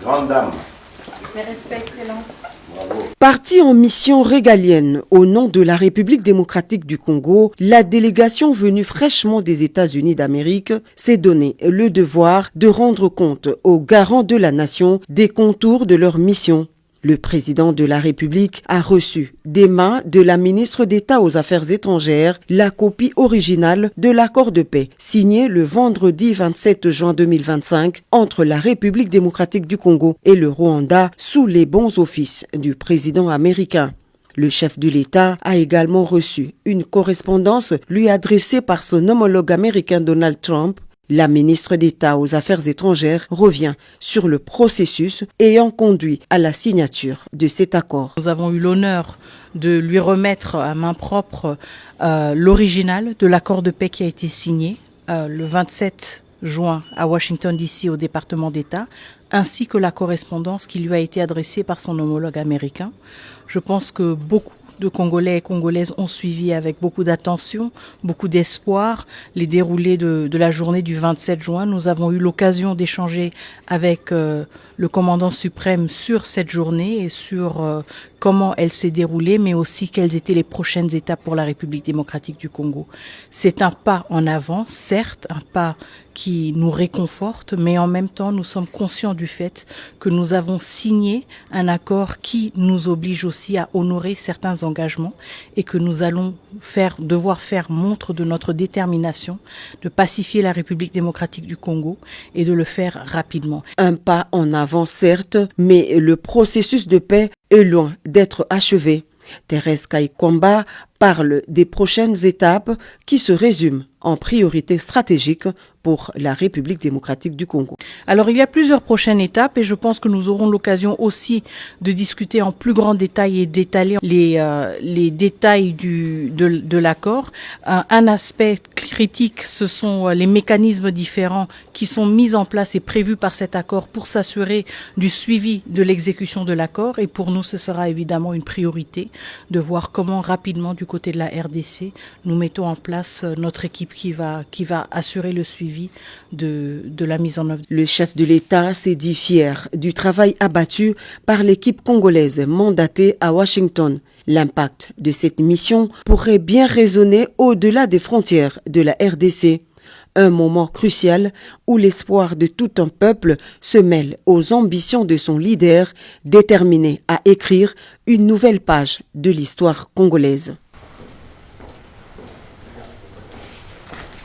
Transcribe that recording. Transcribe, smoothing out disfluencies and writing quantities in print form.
Grande dame. Mes respects, Excellence. Bravo. Partie en mission régalienne au nom de la République démocratique du Congo, la délégation venue fraîchement des États-Unis d'Amérique s'est donné le devoir de rendre compte aux garants de la nation des contours de leur mission. Le président de la République a reçu des mains de la ministre d'État aux Affaires étrangères la copie originale de l'accord de paix signé le vendredi 27 juin 2025 entre la République démocratique du Congo et le Rwanda sous les bons offices du président américain. Le chef de l'État a également reçu une correspondance lui adressée par son homologue américain Donald Trump. La ministre d'État aux Affaires étrangères revient sur le processus ayant conduit à la signature de cet accord. Nous avons eu l'honneur de lui remettre à main propre l'original de l'accord de paix qui a été signé le 27 juin à Washington DC au département d'État, ainsi que la correspondance qui lui a été adressée par son homologue américain. Je pense que beaucoup de Congolais et Congolaises ont suivi avec beaucoup d'attention, beaucoup d'espoir les déroulés de la journée du 27 juin. Nous avons eu l'occasion d'échanger avec le commandant suprême sur cette journée et sur comment elle s'est déroulée, mais aussi quelles étaient les prochaines étapes pour la République démocratique du Congo. C'est un pas en avant, certes, un pas qui nous réconforte, mais en même temps, nous sommes conscients du fait que nous avons signé un accord qui nous oblige aussi à honorer certains engagements et que nous allons devoir faire montre de notre détermination de pacifier la République démocratique du Congo et de le faire rapidement. Un pas en avant, certes, mais le processus de paix est loin d'être achevé. Thérèse Kaikwamba parle des prochaines étapes qui se résument en priorité stratégique pour la République démocratique du Congo. Alors il y a plusieurs prochaines étapes et je pense que nous aurons l'occasion aussi de discuter en plus grand détail et d'étaler les détails de l'accord. Un aspect critique, ce sont les mécanismes différents qui sont mis en place et prévus par cet accord pour s'assurer du suivi de l'exécution de l'accord. Et pour nous, ce sera évidemment une priorité de voir comment rapidement du côté de la RDC, nous mettons en place notre équipe qui va assurer le suivi de la mise en œuvre. Le chef de l'État s'est dit fier du travail abattu par l'équipe congolaise mandatée à Washington. L'impact de cette mission pourrait bien résonner au-delà des frontières de la RDC. Un moment crucial où l'espoir de tout un peuple se mêle aux ambitions de son leader déterminé à écrire une nouvelle page de l'histoire congolaise.